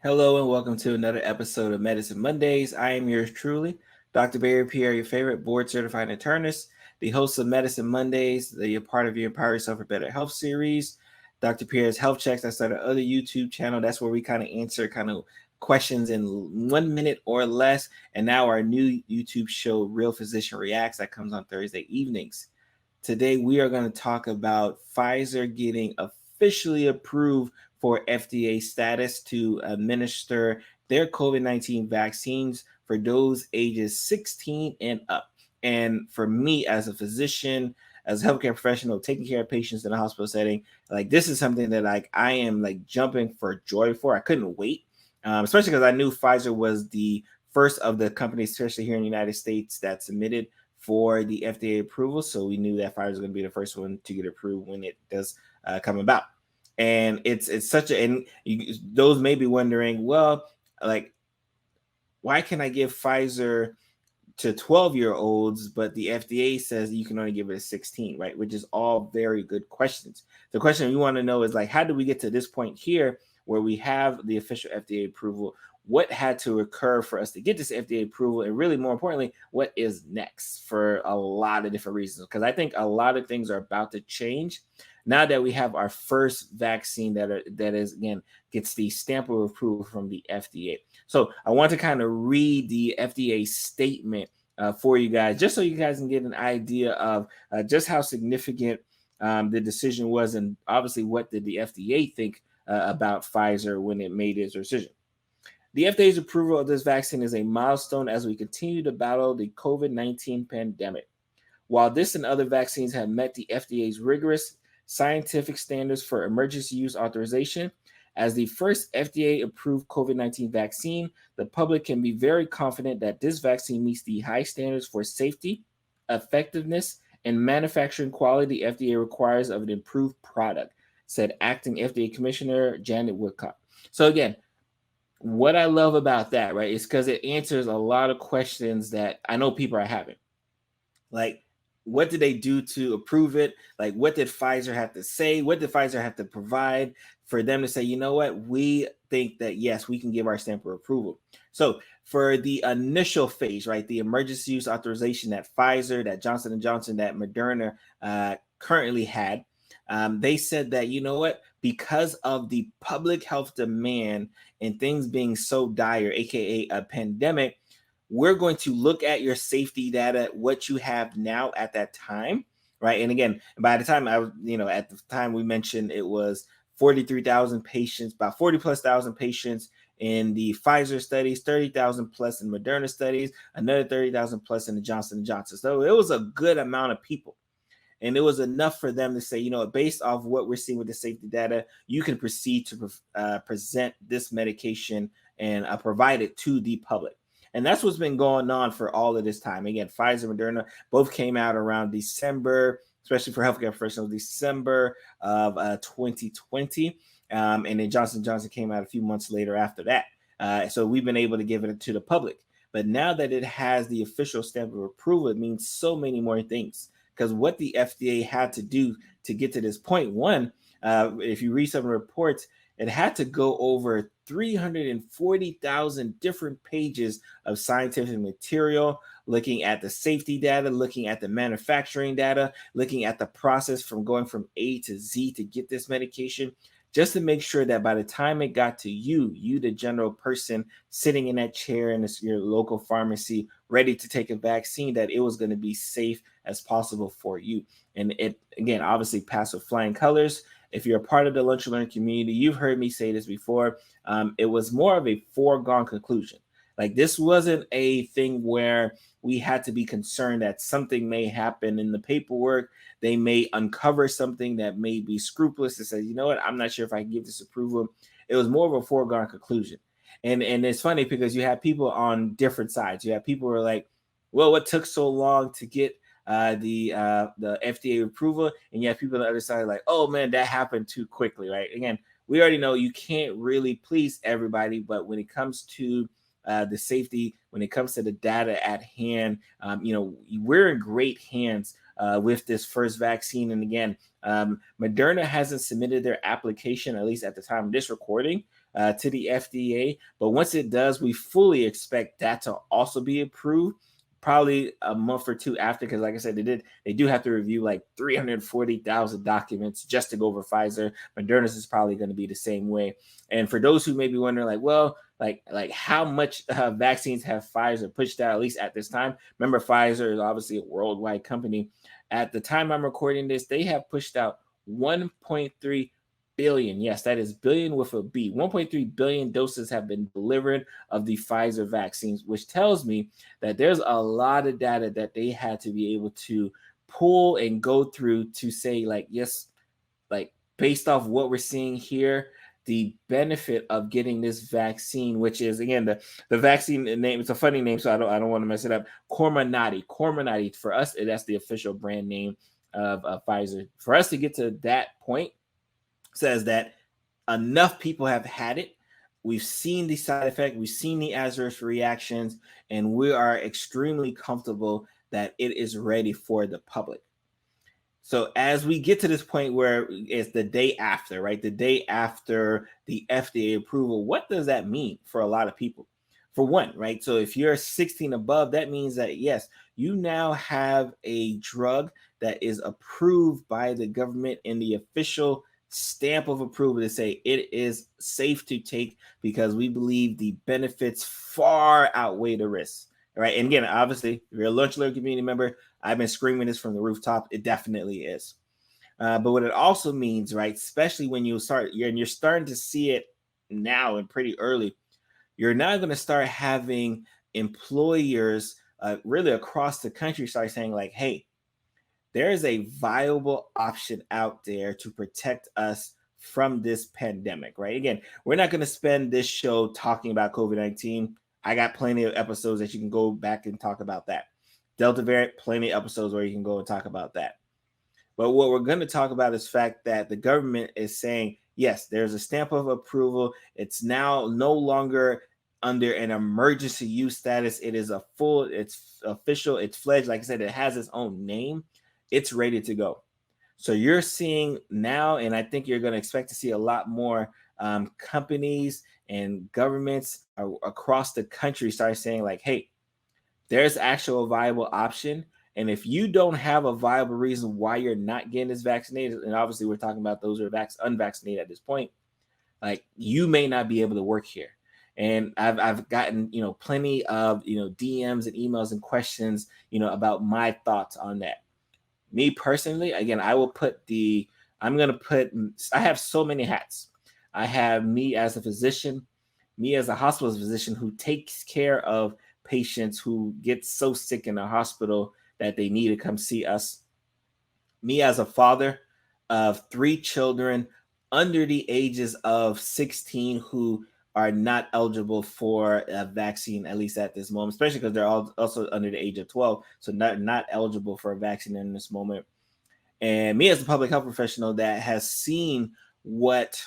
Hello and welcome to another episode of Medicine Mondays. I am yours truly, Dr. Pierre, your favorite board-certified internist, the host of Medicine Mondays, the part of your Empower Yourself for Better Health series. Dr. Pierre's Health Checks, that's our other YouTube channel. That's where we kind of answer questions in 1 minute or less. And now our new YouTube show, Real Physician Reacts, that comes on Thursday evenings. Today, we are going to talk about Pfizer getting officially approved for FDA status to administer their COVID-19 vaccines for those ages 16 and up. And for me, as a physician, as a healthcare professional, taking care of patients in a hospital setting, this is something that I am jumping for joy for. I couldn't wait, especially because I knew Pfizer was the first of the companies, especially here in the United States, that submitted for the FDA approval. So we knew that Pfizer was going to be the first one to get approved when it does come about. And it's such a, and those may be wondering, well, why can I give Pfizer to 12-year-olds, but the FDA says you can only give it a 16, right? Which is all very good questions. The question we want to know is how do we get to this point here where we have the official FDA approval? What had to occur for us to get this FDA approval? And really, more importantly, what is next for a lot of different reasons? Because I think a lot of things are about to change now that we have our first vaccine that is, again, gets the stamp of approval from the FDA. So I want to kind of read the FDA statement for you guys, just so you guys can get an idea of just how significant the decision was, and obviously what did the FDA think about Pfizer when it made its decision. The FDA's approval of this vaccine is a milestone as we continue to battle the COVID-19 pandemic. While this and other vaccines have met the FDA's rigorous scientific standards for emergency use authorization, as the first FDA-approved COVID-19 vaccine, the public can be very confident that this vaccine meets the high standards for safety, effectiveness, and manufacturing quality the FDA requires of an approved product, said Acting FDA Commissioner Janet Woodcock. So again, what I love about that, right, is because it answers a lot of questions that I know people are having. What did they do to approve it? What did Pfizer have to say? What did Pfizer have to provide for them to say, you know what, we think that, yes, we can give our stamp of approval? So for the initial phase, right, the emergency use authorization that Pfizer, that Johnson & Johnson, that Moderna currently had, they said that, you know what, because of the public health demand and things being so dire, aka a pandemic, we're going to look at your safety data, what you have now at that time, right? And again, by the time at the time we mentioned it was 43,000 patients, about 40 plus thousand patients in the Pfizer studies, 30,000 plus in Moderna studies, another 30,000 plus in the Johnson & Johnson. So it was a good amount of people. And it was enough for them to say, based off what we're seeing with the safety data, you can proceed to present this medication and provide it to the public. And that's what's been going on for all of this time. Again, Pfizer and Moderna both came out around December, especially for healthcare professionals, December of 2020. And then Johnson & Johnson came out a few months later after that. So we've been able to give it to the public. But now that it has the official stamp of approval, it means so many more things. Because what the FDA had to do to get to this point, one, if you read some reports, it had to go over 340,000 different pages of scientific material, looking at the safety data, looking at the manufacturing data, looking at the process from going from A to Z to get this medication, just to make sure that by the time it got to you, the general person sitting in that chair in your local pharmacy, ready to take a vaccine, that it was going to be safe as possible for you. And it, again, obviously passed with flying colors. If you're a part of the Lunch and Learn community, you've heard me say this before. It was more of a foregone conclusion. This wasn't a thing where we had to be concerned that something may happen in the paperwork. They may uncover something that may be scrupulous to say, you know what, I'm not sure if I can give this approval. It was more of a foregone conclusion. And it's funny because you have people on different sides. You have people who are like, well, what took so long to get the FDA approval? And you have people on the other side like, oh man, that happened too quickly, right? Again, we already know you can't really please everybody, but when it comes to the safety, when it comes to the data at hand, we're in great hands with this first vaccine. And again, Moderna hasn't submitted their application, at least at the time of this recording. to the FDA. But once it does, we fully expect that to also be approved probably a month or two after, because like I said, they do have to review like 340,000 documents just to go over Pfizer. Moderna's is probably going to be the same way. And for those who may be wondering, like, well, like how much vaccines have Pfizer pushed out, at least at this time? Remember, Pfizer is obviously a worldwide company. At the time I'm recording this, they have pushed out 1.3 billion. Yes, that is billion with a B. 1.3 billion doses have been delivered of the Pfizer vaccines, which tells me that there's a lot of data that they had to be able to pull and go through to say, like, yes, like based off what we're seeing here, the benefit of getting this vaccine, which is again the vaccine name, it's a funny name, so I don't want to mess it up. Comirnaty for us, that's the official brand name of Pfizer. For us to get to that point says that enough people have had it. We've seen the side effect, we've seen the adverse reactions, and we are extremely comfortable that it is ready for the public. So as we get to this point where it's the day after, right? The day after the FDA approval, what does that mean for a lot of people? For one, right? So if you're 16 above, that means that, yes, you now have a drug that is approved by the government in the official stamp of approval to say it is safe to take because we believe the benefits far outweigh the risks. Right. And again, obviously, if you're a Lunch Alert community member, I've been screaming this from the rooftop. It definitely is. But what it also means, right, especially when you're starting to see it now and pretty early, you're now going to start having employers really across the country start saying like, hey, there is a viable option out there to protect us from this pandemic, right? Again, we're not going to spend this show talking about COVID-19. I got plenty of episodes that you can go back and talk about that. Delta variant, plenty of episodes where you can go and talk about that. But what we're going to talk about is the fact that the government is saying, yes, there's a stamp of approval. It's now no longer under an emergency use status. It is it's official, it's fledged. Like I said, it has its own name. It's ready to go. So you're seeing now, and I think you're going to expect to see a lot more companies and governments across the country start saying like, hey, there's actual viable option. And if you don't have a viable reason why you're not getting this vaccinated, and obviously we're talking about those who are unvaccinated at this point, like you may not be able to work here. And I've gotten, plenty of, DMs and emails and questions, about my thoughts on that. Me personally, again, I have so many hats. I have me as a physician, me as a hospital physician who takes care of patients who get so sick in the hospital that they need to come see us. Me as a father of 3 children under the ages of 16 who are not eligible for a vaccine, at least at this moment, especially because they're all also under the age of 12, so not eligible for a vaccine in this moment. And me as a public health professional that has seen what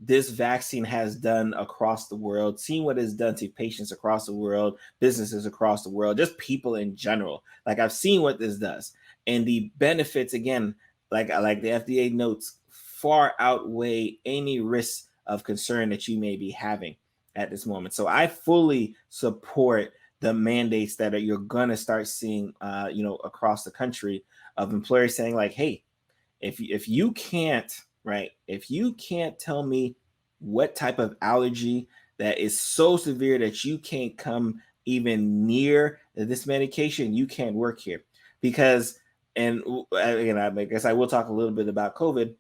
this vaccine has done across the world, seen what it's done to patients across the world, businesses across the world, just people in general. Like I've seen what this does. And the benefits, again, like the FDA notes, far outweigh any risks of concern that you may be having at this moment. So I fully support the mandates that you're going to start seeing, across the country of employers saying like, hey, if you can't, right, if you can't tell me what type of allergy that is so severe that you can't come even near this medication, you can't work here. Because, and again, I guess I will talk a little bit about COVID.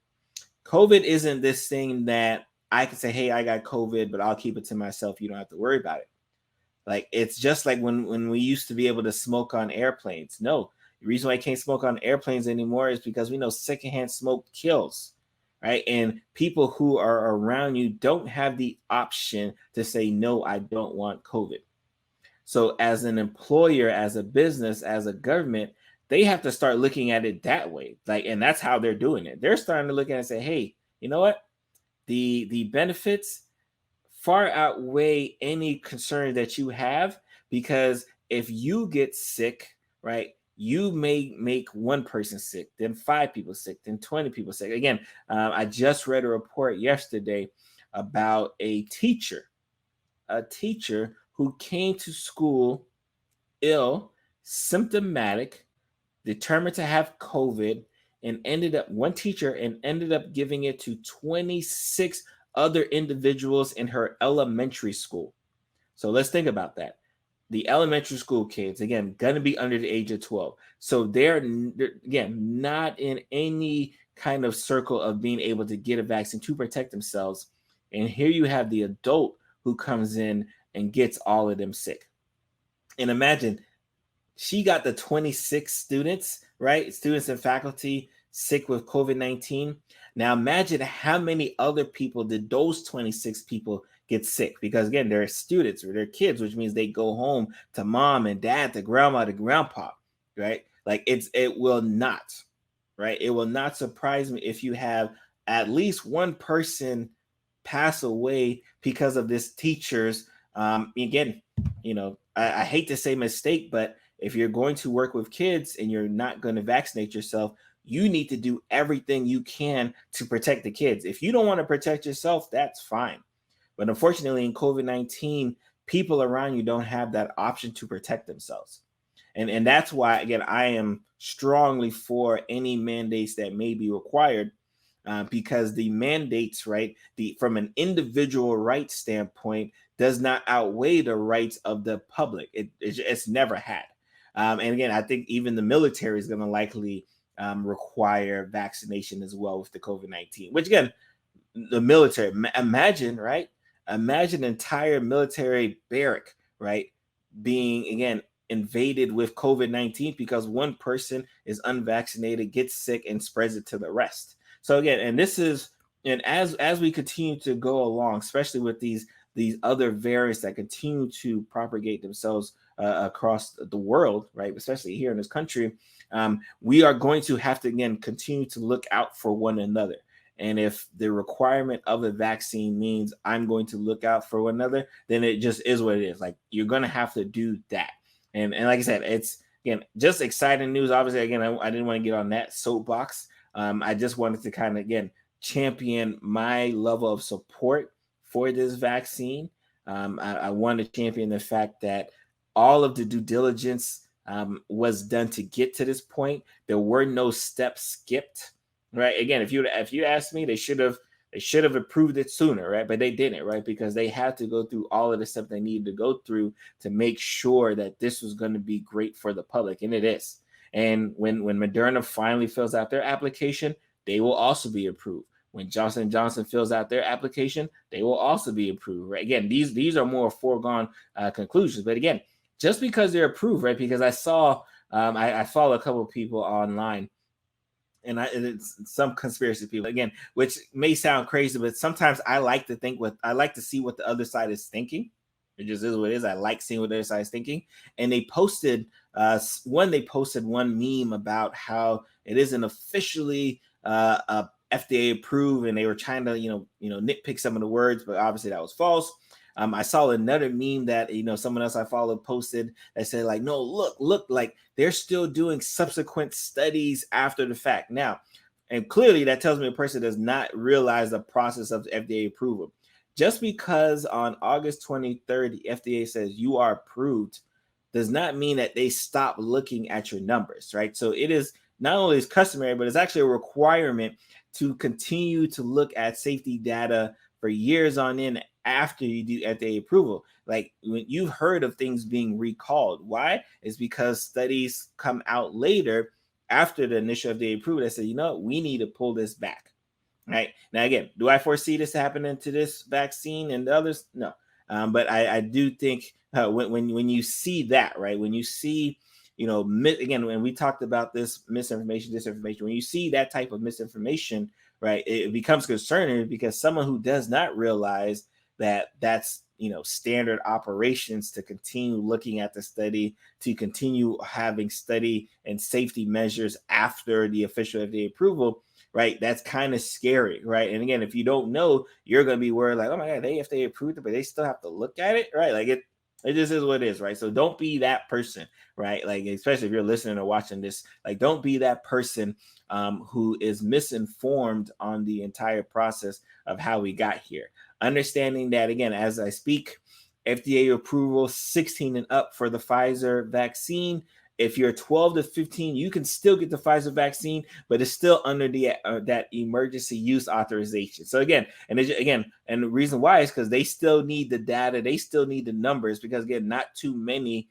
COVID isn't this thing that I can say, hey, I got COVID, but I'll keep it to myself. You don't have to worry about it. Like, it's just like when we used to be able to smoke on airplanes. No, the reason why I can't smoke on airplanes anymore is because we know secondhand smoke kills, right? And people who are around you don't have the option to say, no, I don't want COVID. So as an employer, as a business, as a government, they have to start looking at it that way. Like, and that's how they're doing it. They're starting to look at it and say, hey, you know what? The benefits far outweigh any concern that you have, because if you get sick, right, you may make one person sick, then 5 people sick, then 20 people sick. Again, I just read a report yesterday about a teacher who came to school ill, symptomatic, determined to have COVID, and ended up giving it to 26 other individuals in her elementary school. So let's think about that. The elementary school kids, again, going to be under the age of 12. So they're, again, not in any kind of circle of being able to get a vaccine to protect themselves. And here you have the adult who comes in and gets all of them sick. And imagine she got the 26 students, right? Students and faculty sick with COVID-19. Now imagine how many other people did those 26 people get sick, because again, they're students or they're kids, which means they go home to mom and dad, to grandma, to grandpa, right? Like it will not, right? It will not surprise me if you have at least one person pass away because of this teacher's, again, I hate to say mistake, but if you're going to work with kids and you're not going to vaccinate yourself, you need to do everything you can to protect the kids. If you don't want to protect yourself, that's fine. But unfortunately, in COVID-19, people around you don't have that option to protect themselves. And that's why, again, I am strongly for any mandates that may be required, because the mandates, right, from an individual rights standpoint, does not outweigh the rights of the public. It's never had. And again, I think even the military is going to likely require vaccination as well with the COVID-19, which again, the military, imagine, right? Imagine an entire military barrack, right, being, again, invaded with COVID-19 because one person is unvaccinated, gets sick, and spreads it to the rest. So again, and this is, and as we continue to go along, especially with these other variants that continue to propagate themselves across the world, right, especially here in this country, we are going to have to, again, continue to look out for one another. And if the requirement of a vaccine means I'm going to look out for one another, then it just is what it is. Like, you're going to have to do that. And like I said, it's, again, just exciting news. Obviously, again, I didn't want to get on that soapbox. I just wanted to kind of, again, champion my level of support for this vaccine. I want to champion the fact that all of the due diligence was done to get to this point. There were no steps skipped, right? Again, if you asked me, they should have approved it sooner, right? But they didn't, right? Because they had to go through all of the stuff they needed to go through to make sure that this was going to be great for the public, and it is. And when Moderna finally fills out their application, they will also be approved. When Johnson & Johnson fills out their application, they will also be approved, right? Again, these are more foregone conclusions. But again, just because they're approved, right? Because I saw, I follow a couple of people online, and it's some conspiracy people, again, which may sound crazy, but sometimes I like to see what the other side is thinking. It just is what it is. I like seeing what the other side is thinking. And they posted one meme about how it isn't officially FDA approved, and they were trying to nitpick some of the words, but obviously that was false. I saw another meme that someone else I followed posted that said, like, no, look, like they're still doing subsequent studies after the fact now, and clearly that tells me a person does not realize the process of FDA approval. Just because on August 23rd the FDA says you are approved does not mean that they stop looking at your numbers, right? So it is not only is customary, but it's actually a requirement to continue to look at safety data for years on end after you do FDA approval. Like, when you've heard of things being recalled, why? It's because studies come out later after the initial FDA approval that say, we need to pull this back. Right now, again, do I foresee this happening to this vaccine and the others? No, but I do think when you see that, right, when you see, again, when we talked about this misinformation, disinformation, when you see that type of misinformation, right, it becomes concerning, because someone who does not realize that that's standard operations to continue looking at the study, to continue having study and safety measures after the official FDA approval, right, that's kind of scary, right? And again, if you don't know, you're going to be worried, like, oh my God, they FDA approved it, but they still have to look at it, right? Like, It just is what it is, right? So don't be that person, right? Like, especially if you're listening or watching this, like, don't be that person who is misinformed on the entire process of how we got here. Understanding that, again, as I speak, FDA approval 16 and up for the Pfizer vaccine. If you're 12 to 15, you can still get the Pfizer vaccine, but it's still under the that emergency use authorization. So again, and the reason why is because they still need the data, they still need the numbers, because again, not too many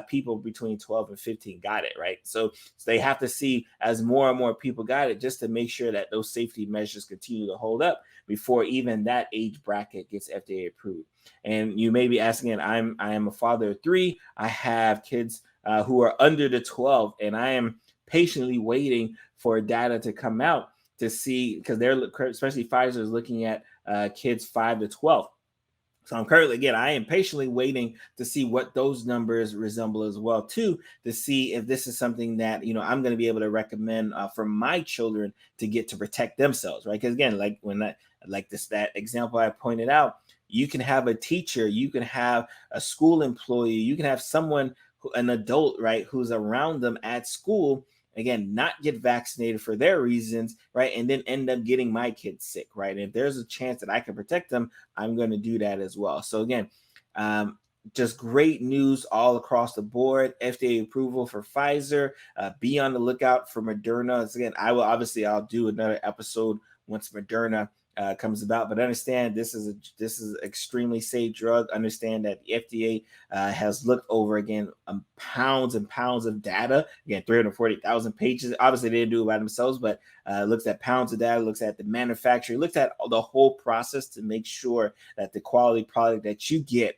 people between 12 and 15 got it, right? So they have to see as more and more people got it, just to make sure that those safety measures continue to hold up before even that age bracket gets FDA approved. And you may be asking, and I am a father of 3. I have kids who are under the 12, and I am patiently waiting for data to come out to see, because they're, especially Pfizer is looking at kids 5 to 12. So I'm currently, again, I am patiently waiting to see what those numbers resemble as well, too, to see if this is something that, I'm going to be able to recommend for my children to get to protect themselves, right? Because again, that example I pointed out, you can have a teacher, you can have a school employee, you can have someone, an adult, right, who's around them at school, again, not get vaccinated for their reasons, right, and then end up getting my kids sick, right? And if there's a chance that I can protect them, I'm going to do that as well. So again, just great news all across the board. FDA approval for Pfizer. Be on the lookout for Moderna. Again, I'll do another episode once Moderna comes about, but understand this is an extremely safe drug. Understand that the FDA has looked over, again, pounds and pounds of data. Again, 340,000 pages. Obviously, they didn't do it by themselves, but looks at pounds of data, looks at the manufacturer, looks at the whole process to make sure that the quality product that you get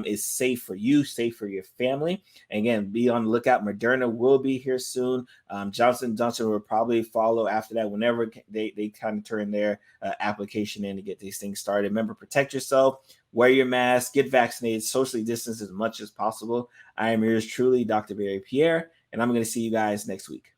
is safe for you, safe for your family. And again, be on the lookout. Moderna will be here soon. Johnson & Johnson will probably follow after that, whenever they kind of turn their application in to get these things started. Remember, protect yourself, wear your mask, get vaccinated, socially distance as much as possible. I am yours truly, Dr. Barry Pierre, and I'm going to see you guys next week.